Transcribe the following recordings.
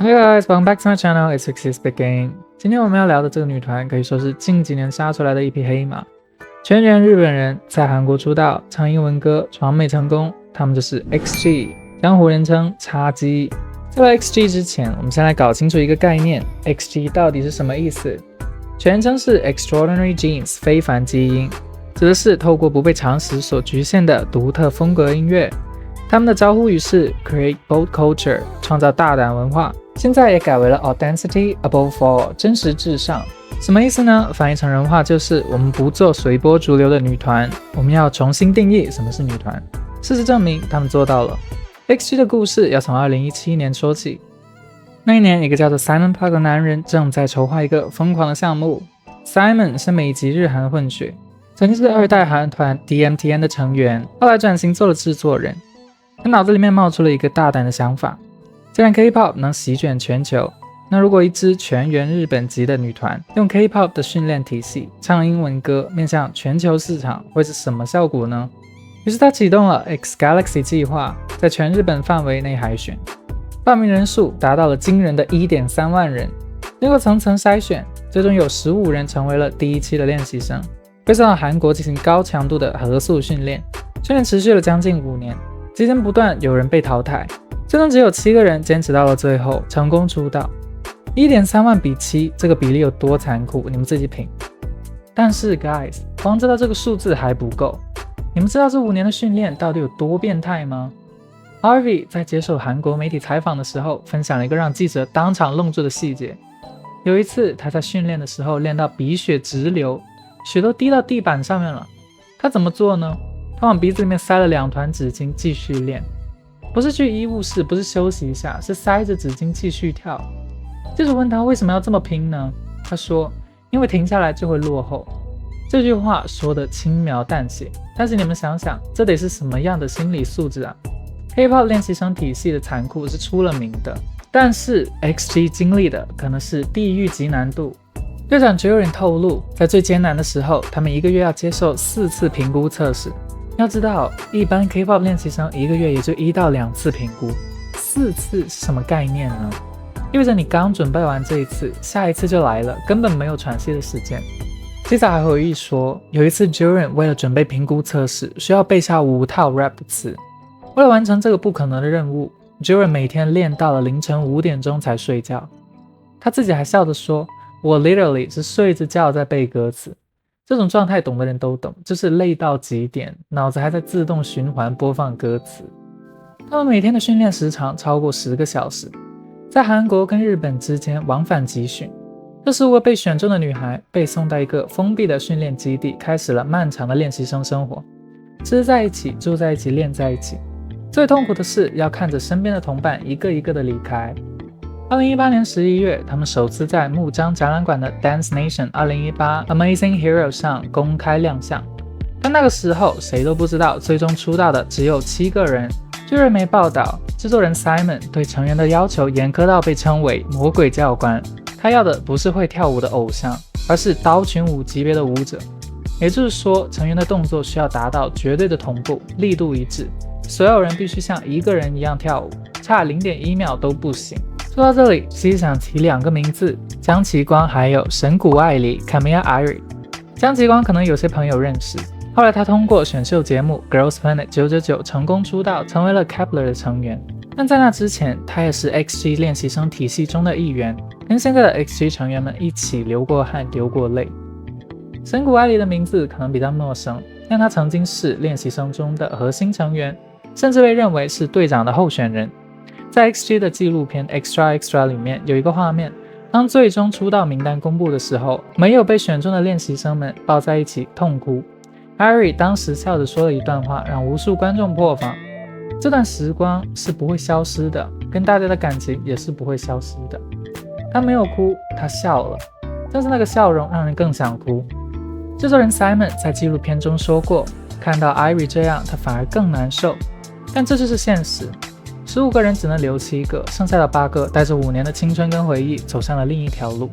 Hi guys, welcome back to my channel. It's Fixie Speaking. 今天我们要聊的这个女团可以说是近几年杀出来的一匹黑马，全员日本人，在韩国出道，唱英文歌，闯美成功。他们就是 XG， 江湖人称叉鸡。在聊 XG 之前，我们先来搞清楚一个概念 ：XG 到底是什么意思？全称是 Extraordinary Genes， 非凡基因，指的是透过不被常识所局限的独特风格音乐。他们的招呼语是 Create Bold Culture， 创造大胆文化。现在也改为了 Authenticity Above All， 真实至上。什么意思呢？翻译成人话就是我们不做随波逐流的女团，我们要重新定义什么是女团。事实证明他们做到了。XG 的故事要从2017年说起。那一年，一个叫做 Simon Park 的男人正在筹划一个疯狂的项目。 Simon 是美籍日韩混血，曾经是二代韩团 DMTN 的成员，后来转型做了制作人。他脑子里面冒出了一个大胆的想法，既然 K-pop 能席卷全球，那如果一支全员日本籍的女团用 K-pop 的训练体系唱英文歌，面向全球市场会是什么效果呢？于是他启动了 X Galaxy 计划，在全日本范围内海选，报名人数达到了惊人的 1.3 万人。经过层层筛选，最终有15人成为了第一期的练习生，被送到韩国进行高强度的合宿训练。训练持续了将近5年，期间不断有人被淘汰，最终只有7个人坚持到了最后，成功出道。1.3 万比7，这个比例有多残酷，你们自己品。但是 guys， 光知道这个数字还不够，你们知道这5年的训练到底有多变态吗？ Harvey 在接受韩国媒体采访的时候，分享了一个让记者当场愣住的细节。有一次他在训练的时候练到鼻血直流，血都滴到地板上面了。他怎么做呢？他往鼻子里面塞了2团纸巾继续练，不是去医务室，不是休息一下，是塞着纸巾继续跳。记者问他为什么要这么拼呢？他说因为停下来就会落后。这句话说得轻描淡写，但是你们想想，这得是什么样的心理素质啊？ K-pop 练习生体系的残酷是出了名的，但是 XG 经历的可能是地狱级难度。队长 Jiren 透露，在最艰难的时候，他们1个月要接受4次评估测试。要知道，一般 K-pop 练习生1个月也就1到2次评估，4次是什么概念呢？意味着你刚准备完这一次，下一次就来了，根本没有喘息的时间。记者还回忆说，有一次 Jiren 为了准备评估测试，需要背下5套 rap 词。为了完成这个不可能的任务， Jiren 每天练到了凌晨5点钟才睡觉。他自己还笑着说，我 literally 是睡着觉在背歌词。这种状态懂的人都懂，就是累到极点，脑子还在自动循环播放歌词。他们每天的训练时长超过10个小时，在韩国跟日本之间往返集训。这15个被选中的女孩被送到一个封闭的训练基地，开始了漫长的练习生生活，吃在一起，住在一起，练在一起。最痛苦的是要看着身边的同伴一个一个的离开。2018年11月，他们首次在木张展览馆的 Dance Nation 2018 Amazing Hero 上公开亮相，但那个时候谁都不知道，最终出道的只有7个人。据日媒报道，制作人 Simon 对成员的要求严苛到被称为魔鬼教官，他要的不是会跳舞的偶像，而是刀群舞级别的舞者。也就是说，成员的动作需要达到绝对的同步，力度一致，所有人必须像一个人一样跳舞，差 0.1 秒都不行。说到这里，其实想提2个名字，江崎光还有神谷爱梨 Kamiya Airi。 江崎光可能有些朋友认识，后来他通过选秀节目 Girls Planet 999成功出道，成为了 Kep1er 的成员。但在那之前，他也是 XG 练习生体系中的一员，跟现在的 XG 成员们一起流过汗流过泪。神谷爱梨的名字可能比较陌生，但他曾经是练习生中的核心成员，甚至被认为是队长的候选人。在 XG 的纪录片 Extra Extra 里面有一个画面，当最终出道名单公布的时候，没有被选中的练习生们抱在一起痛哭。Ari 当时笑着说了一段话，让无数观众破防。这段时光是不会消失的，跟大家的感情也是不会消失的。他没有哭，他笑了，但是那个笑容让人更想哭。制作人 Simon 在纪录片中说过，看到 Ari 这样，他反而更难受。但这就是现实，15个人只能留7个，剩下的8个带着5年的青春跟回忆走上了另一条路。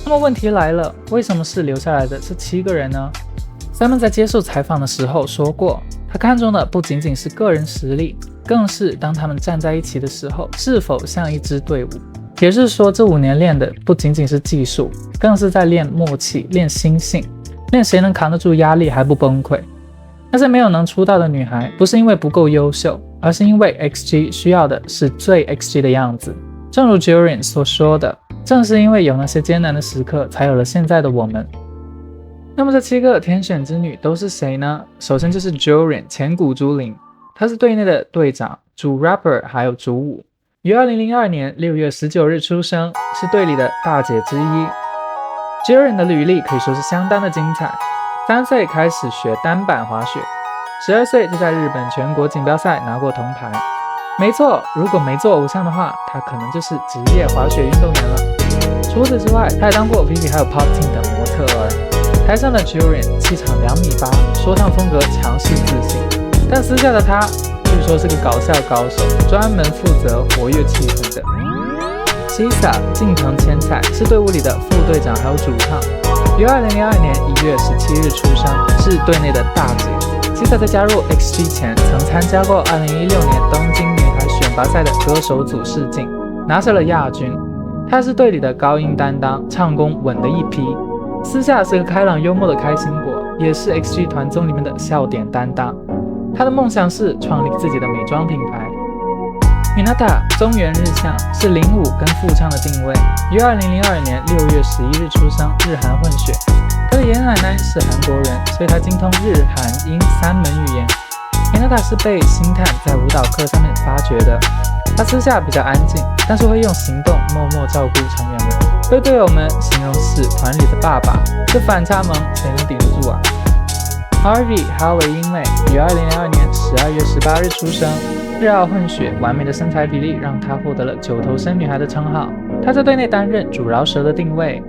那么问题来了，为什么是留下来的是7个人呢？ Simon 在接受采访的时候说过，他看中的不仅仅是个人实力，更是当他们站在一起的时候是否像一支队伍。也就是说，这5年练的不仅仅是技术，更是在练默契、练心性，练谁能扛得住压力还不崩溃。那些没有能出道的女孩，不是因为不够优秀，而是因为 XG 需要的是最 XG 的样子。正如 Jurian 所说的，正是因为有那些艰难的时刻，才有了现在的我们。那么这7个天选之女都是谁呢？首先就是 Jurian 前谷朱玲，她是队内的队长、主 rapper 还有主舞，于2002年6月19日出生，是队里的大姐之一。Jurian 的履历可以说是相当的精彩，3岁开始学单板滑雪，12岁就在日本全国锦标赛拿过铜牌。没错，如果没做偶像的话，他可能就是职业滑雪运动员了。除此之外，他还当过 Vivi 还有 Pop Team 的模特儿。台上的 Jurian 气场2.8米，说唱风格强势自信，但私下的他据说是个搞笑高手，专门负责活跃气氛的。Chisa 近藤千菜是队伍里的副队长还有主唱，于2002年1月17日出生，是队内的大姐。Chisa 在加入 XG 前曾参加过2016年东京女孩选拔赛的歌手组试镜，拿下了亚军。她是队里的高音担当，唱功稳的一批，私下是个开朗幽默的开心果，也是 XG 团综里面的笑点担当。她的梦想是创立自己的美妆品牌。Minata 中原日向是领舞跟副唱的定位，于2002年6月11日出生，日韩混血。他的爷爷奶奶是韩国人，所以他精通日韩英3门语言。Minata 是被星探在舞蹈课上面发掘的。他私下比较安静，但是会用行动默默照顾成员们，被队友们形容是团里的爸爸。这反差萌谁能抵得住啊？ Harvey 哈维英美于2002年12月18日出生，日澳混血，完美的身材比例让她获得了9头身女孩的称号。她在队内担任主饶舌的定位。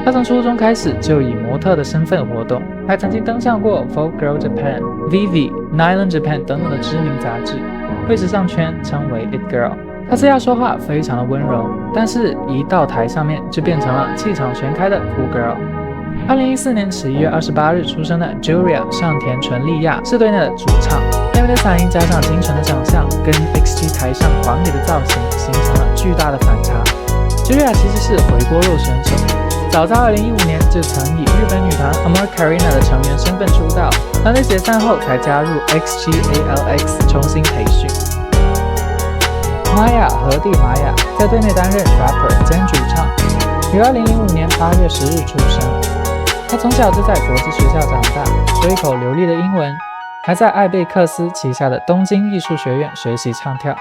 她从初中开始就以模特的身份活动，还曾经登上过 Vogue Girl Japan、Vivi、Nylon Japan 等等的知名杂志，被时尚圈称为 It Girl。她私下说话非常的温柔，但是一到台上面就变成了气场全开的 Cool Girl。2014年11月28日出生的 Julia 上田纯莉亚是队内的主唱，妹妹的嗓音加上清纯的长相，跟 XG 台上狂野的造型形成了巨大的反差。Julia 其实是回锅肉选手，早在2015年就曾以日本女团 Amor Carina 的成员身份出道，团队解散后才加入 XGALX 重新培训。玛雅和地玛雅在队内担任 rapper 兼主唱，于2005年8月10日出生。他从小就在国际学校长大，说一口流利的英文，还在艾贝克斯旗下的东京艺术学院学习唱跳。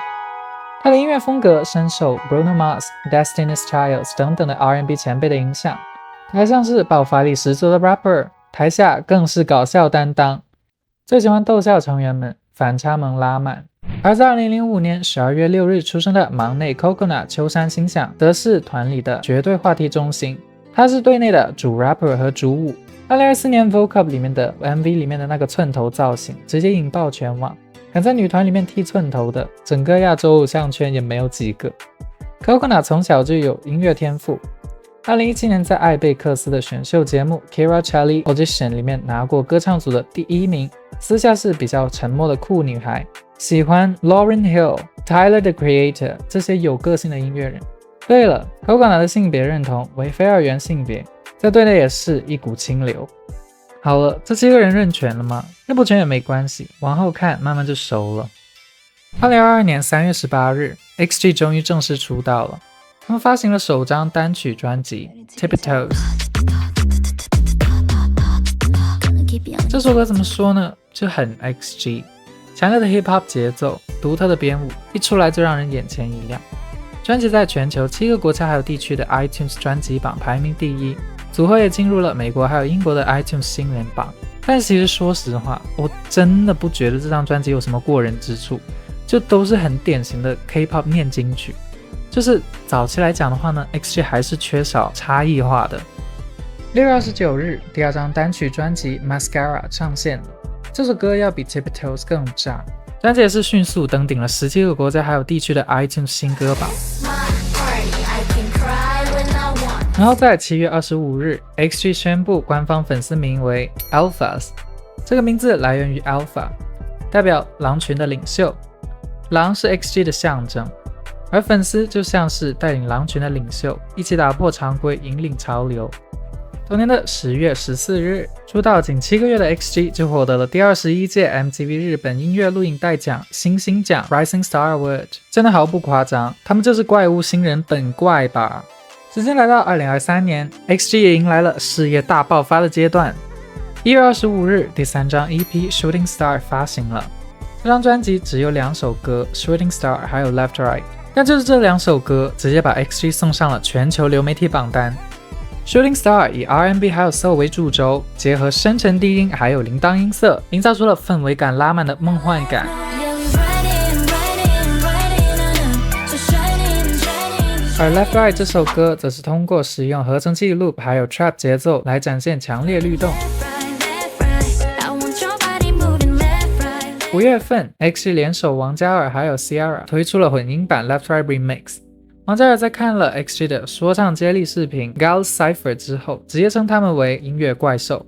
他的音乐风格深受 Bruno Mars、Destiny's Child 等等的 R&B 前辈的影响，台上是爆发力十足的 rapper， 台下更是搞笑担当，最喜欢逗笑成员们，反差萌拉满。而在2005年12月6日出生的忙内 Coconut 秋山心想，则是团里的绝对话题中心。他是队内的主 rapper 和主舞。2024年 Vogue Cup 里面的 MV 里面的那个寸头造型，直接引爆全网。敢在女团里面剃寸头的，整个亚洲偶像圈也没有几个。Coconut 从小就有音乐天赋。2017年在艾贝克斯的选秀节目 Kira Charlie Audition 里面拿过歌唱组的第1名。私下是比较沉默的酷女孩，喜欢 Lauryn Hill、Tyler the Creator 这些有个性的音乐人。对了 ，Coconut 的性别认同为非二元性别，在队内也是一股清流。好了，这7个人认全了吗？认不全也没关系，往后看慢慢就熟了。2022年3月18日 ，XG 终于正式出道了，他们发行了首张单曲专辑《Tiptoes》。这首歌怎么说呢？就很 XG， 强烈的 Hip Hop 节奏，独特的编舞，一出来就让人眼前一亮。专辑在全球7个国家还有地区的 iTunes 专辑榜排名第1，组合也进入了美国还有英国的 iTunes 新人榜。但其实说实话，我真的不觉得这张专辑有什么过人之处，就都是很典型的 K-pop 念经曲。就是早期来讲的话呢 ，XG 还是缺少差异化的。6月29日，第2张单曲专辑 Mascara 上线了，这首歌要比 Tiptoes 更炸。专辑也是迅速登顶了17个国家还有地区的 iTunes 新歌榜。然后在7月25日 ，XG 宣布官方粉丝名为 Alphas， 这个名字来源于 Alpha， 代表狼群的领袖。狼是 XG 的象征，而粉丝就像是带领狼群的领袖，一起打破常规，引领潮流。同年的10月14日，出道仅7个月的 XG 就获得了第21届 MTV 日本音乐录影带奖星星奖 Rising Star Award， 真的毫不夸张，他们就是怪物新人本怪吧。时间来到2023年 ，XG 也迎来了事业大爆发的阶段。1月25日，第3张 EP Shooting Star 发行了。这张专辑只有2首歌 Shooting Star 还有 Left Right， 但就是这2首歌直接把 XG 送上了全球流媒体榜单。Shooting Star 以 R&B 还有 Soul 为主轴，结合深沉低音还有铃铛音色，营造出了氛围感拉满的梦幻感。而 Left Right 这首歌则是通过使用合成器 loop 还有 trap 节奏来展现强烈律动。5月份 ，XG 联手王嘉尔还有 Ciara 推出了混音版 Left Right Remix。王嘉尔在看了 XG 的说唱接力视频 Gals Cypher 之后，直接称他们为音乐怪兽。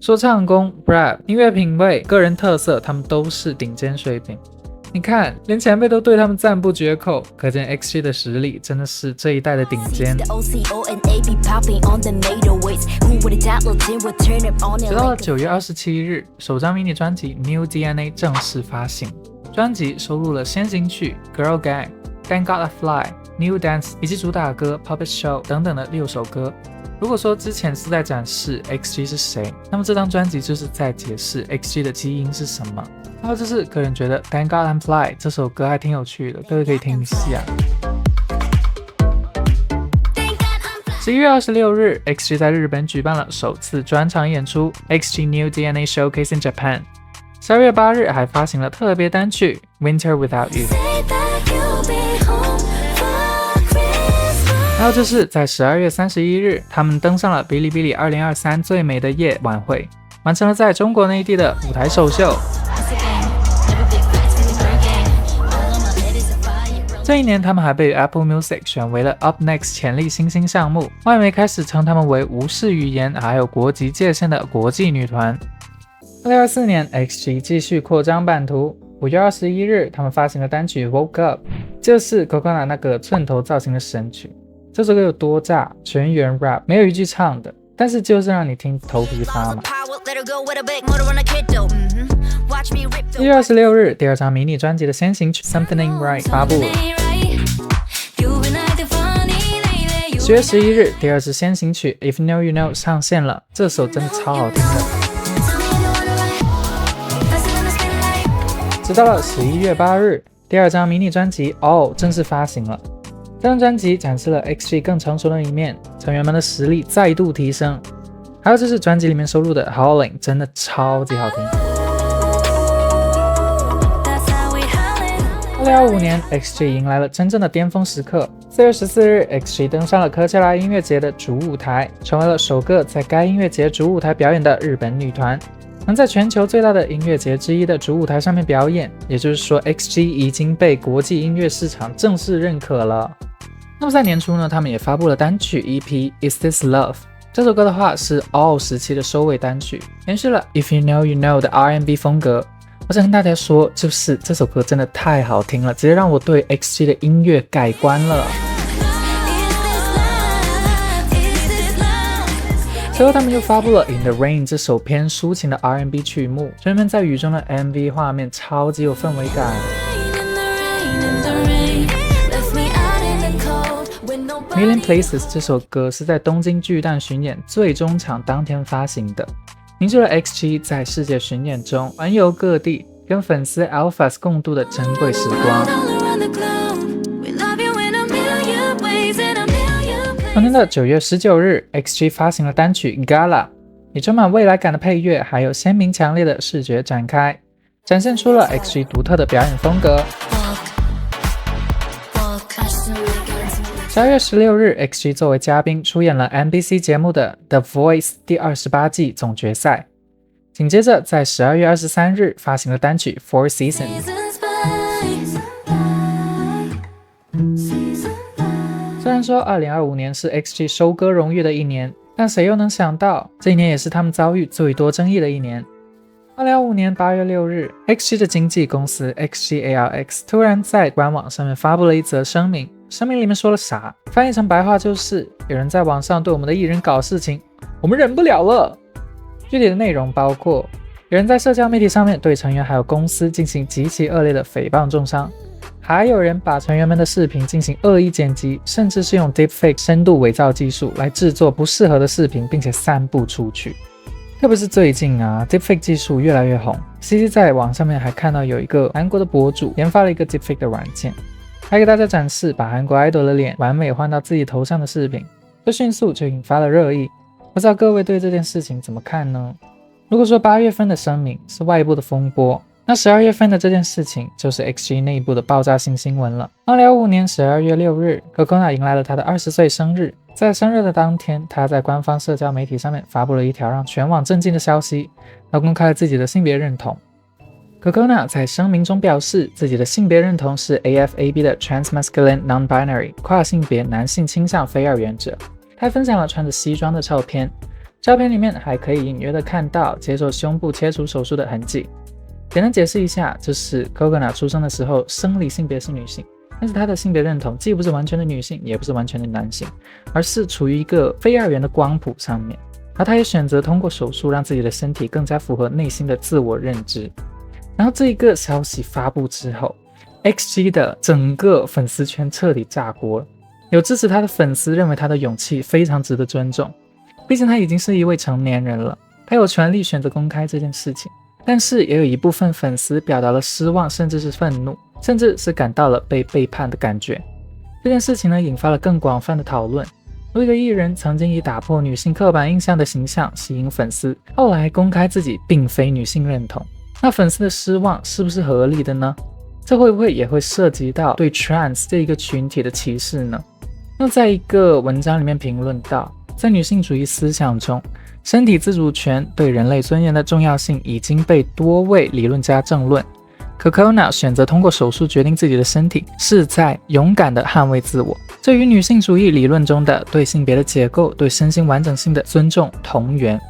说唱功、rap、音乐品味、个人特色，他们都是顶尖水平。你看，连前辈都对他们赞不绝口，可见 XG 的实力真的是这一代的顶尖。直到了9月27日，首张迷你专辑 New DNA 正式发行，专辑收录了先行曲 Girl Gang、Thank God I Fly、New Dance 以及主打歌 Puppet Show 等等的6首歌。如果说之前是在展示 XG 是谁，那么这张专辑就是在解释 XG 的基因是什么。还有就是个人觉得 Thank God I Fly 这首歌还挺有趣的，各位可以听一下。11月26日 XG 在日本举办了首次专场演出 XG New DNA Showcase in Japan。12月8日还发行了特别单曲 Winter Without You。还有就是在12月31日，他们登上了哔哩哔哩2023最美的夜晚会，完成了在中国内地的舞台首秀。这一年，他们还被 Apple Music 选为了 Up Next 潜力新兴项目，外媒开始称他们为无视语言还有国籍界限的国际女团。2024年 ，XG 继续扩张版图。5月21日，他们发行了单曲 Woke Up， 就是 Coconut 那个寸头造型的神曲。这首歌有多炸，全员 rap， 没有一句唱的，但是就是让你听头皮发麻。1月26日，第2张迷你专辑的先行曲 Something Ain't Right 发布了。10月11日，第2支先行曲 If You Know You Know 上线了，这首真的超好听的。直到了11月8日，第2张迷你专辑 All 正式发行了。这张专辑展示了 XG 更成熟的一面，成员们的实力再度提升。还有就是专辑里面收录的 Howling 真的超级好听。2025年 XG 迎来了真正的巅峰时刻。4月14日 XG 登上了科切拉音乐节的主舞台，成为了首个在该音乐节主舞台表演的日本女团。能在全球最大的音乐节之一的主舞台上面表演，也就是说 XG 已经被国际音乐市场正式认可了。那么在年初呢，他们也发布了单曲 EP Is This Love。 这首歌的话是 All 时期的收尾单曲，延续了 If You Know You Know 的 R&B 风格。我想跟大家说，就是这首歌真的太好听了，直接让我对 XG 的音乐改观了。随后他们又发布了 In the Rain 这首偏抒情的 R&B 曲目，成员们在雨中的 MV 画面超级有氛围感。Million Places 这首歌是在东京巨蛋巡演最终场当天发行的，凝聚了 XG 在世界巡演中环游各地，跟粉丝 Alphas 共度的珍贵时光。同年的9月19日 ，XG 发行了单曲 Gala， 以充满未来感的配乐，还有鲜明强烈的视觉展开，展现出了 XG 独特的表演风格。12月16日 ，XG 作为嘉宾出演了 MBC 节目的 The Voice 第28季总决赛。紧接着，在12月23日发行了单曲 Four Seasons。虽然说2025年是 XG 收割荣誉的一年，但谁又能想到这一年也是他们遭遇最多争议的一年。2015年8月6日 ，XG 的经纪公司 XGARX 突然在官网上面发布了一则声明，声明里面说了啥？翻译成白话就是有人在网上对我们的艺人搞事情，我们忍不了了。具体的内容包括有人在社交媒体上面对成员还有公司进行极其恶劣的诽谤重伤，还有人把成员们的视频进行恶意剪辑，甚至是用 Deepfake 深度伪造技术来制作不适合的视频，并且散布出去。特别是最近啊 ，Deepfake 技术越来越红。CC 在网上面还看到有一个韩国的博主研发了一个 Deepfake 的软件，还给大家展示把韩国 idol 的脸完美换到自己头上的视频，这迅速就引发了热议。不知道各位对这件事情怎么看呢？如果说8月份的声明是外部的风波，那12月份的这件事情就是 XG 内部的爆炸性新闻了。2015年12月6日 ，Kokona 迎来了她的20岁生日。在生日的当天，她在官方社交媒体上面发布了一条让全网震惊的消息，她公开了自己的性别认同。Kokona 在声明中表示，自己的性别认同是 AFAB 的 Transmasculine Non-Binary 跨性别男性倾向非二元者。她还分享了穿着西装的照片，照片里面还可以隐约的看到接受胸部切除手术的痕迹。简单解释一下，就是 Kokona 出生的时候生理性别是女性，但是她的性别认同既不是完全的女性，也不是完全的男性，而是处于一个非二元的光谱上面。而她也选择通过手术让自己的身体更加符合内心的自我认知。然后这一个消息发布之后， XG 的整个粉丝圈彻底炸锅了。有支持她的粉丝认为她的勇气非常值得尊重，毕竟她已经是一位成年人了，她有权利选择公开这件事情。但是也有一部分粉丝表达了失望，甚至是愤怒，甚至是感到了被背叛的感觉。这件事情呢，引发了更广泛的讨论。有一个艺人曾经以打破女性刻板印象的形象吸引粉丝，后来公开自己并非女性认同，那粉丝的失望是不是合理的呢？这会不会也会涉及到对 trans 这一个群体的歧视呢？那在一个文章里面评论到，在女性主义思想中，身体自主权对人类尊严的重要性已经被多位理论家证论。Kokona 选择通过手术决定自己的身体，是在勇敢地捍卫自我，这与女性主义理论中的对性别的解构、对身心完整性的尊重同源。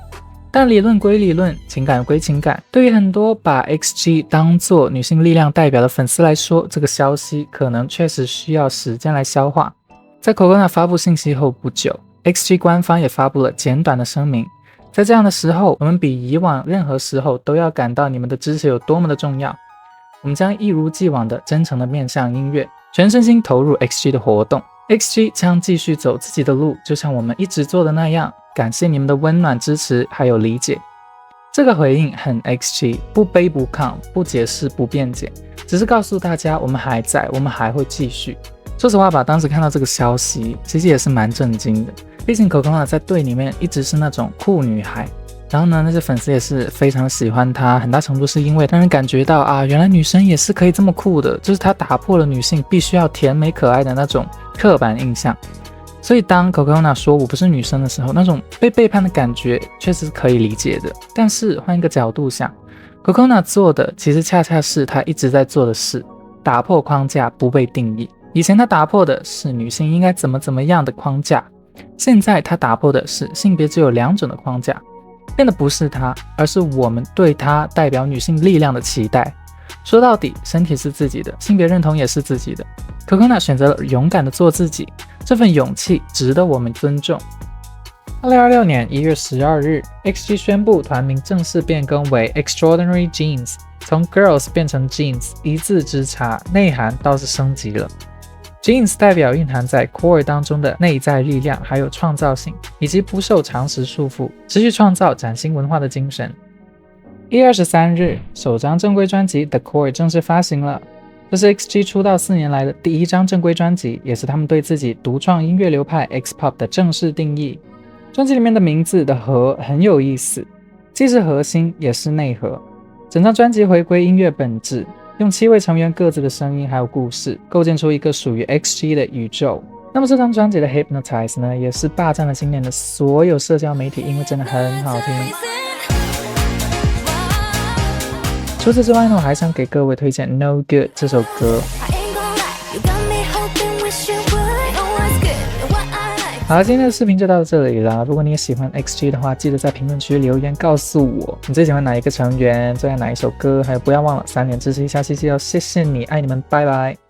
但理论归理论，情感归情感，对于很多把 XG 当作女性力量代表的粉丝来说，这个消息可能确实需要时间来消化。在 Kokona 发布信息后不久， XG 官方也发布了简短的声明。在这样的时候，我们比以往任何时候都要感到你们的支持有多么的重要。我们将一如既往的真诚的面向音乐，全身心投入 XG 的活动。XG 将继续走自己的路，就像我们一直做的那样。感谢你们的温暖支持还有理解。这个回应很 XG， 不卑不亢，不解释不辩解，只是告诉大家我们还在，我们还会继续。说实话吧，当时看到这个消息，其实也是蛮震惊的。毕竟 Kokona 在队里面一直是那种酷女孩，然后呢，那些粉丝也是非常喜欢她，很大程度是因为让人感觉到啊，原来女生也是可以这么酷的，就是她打破了女性必须要甜美可爱的那种刻板印象。所以当 Kokona 说我不是女生的时候，那种被背叛的感觉确实是可以理解的。但是换一个角度想， Kokona 做的其实恰恰是她一直在做的事，打破框架，不被定义。以前她打破的是女性应该怎么样的框架，现在她打破的是性别只有2种的框架，变得不是她，而是我们对她代表女性力量的期待。说到底，身体是自己的，性别认同也是自己的。Kokona 选择了勇敢的做自己，这份勇气值得我们尊重。2026年1月12日 ，XG 宣布团名正式变更为 Extraordinary Genes， 从 Girls 变成 Genes， 一字之差，内涵倒是升级了。Genes 代表蕴含在 Core 当中的内在力量，还有创造性，以及不受常识束缚，持续创造崭新文化的精神。1月23日，首张正规专辑 The Core 正式发行了。这是 XG 出道4年来的第1张正规专辑，也是他们对自己独创音乐流派 X-Pop 的正式定义。专辑里面的名字的核很有意思，既是核心也是内核。整张专辑回归音乐本质，用7位成员各自的声音还有故事，构建出一个属于 XG 的宇宙。那么这张专辑的 Hypnotize 呢，也是霸占了今年的所有社交媒体，因为真的很好听。除此之外呢，我还想给各位推荐 No Good 这首歌。好，今天的视频就到这里了。如果你也喜欢 XG 的话，记得在评论区留言告诉我你最喜欢哪一个成员，最爱哪一首歌，还有不要忘了3连支持一下西西哦，谢谢你，爱你们，拜拜。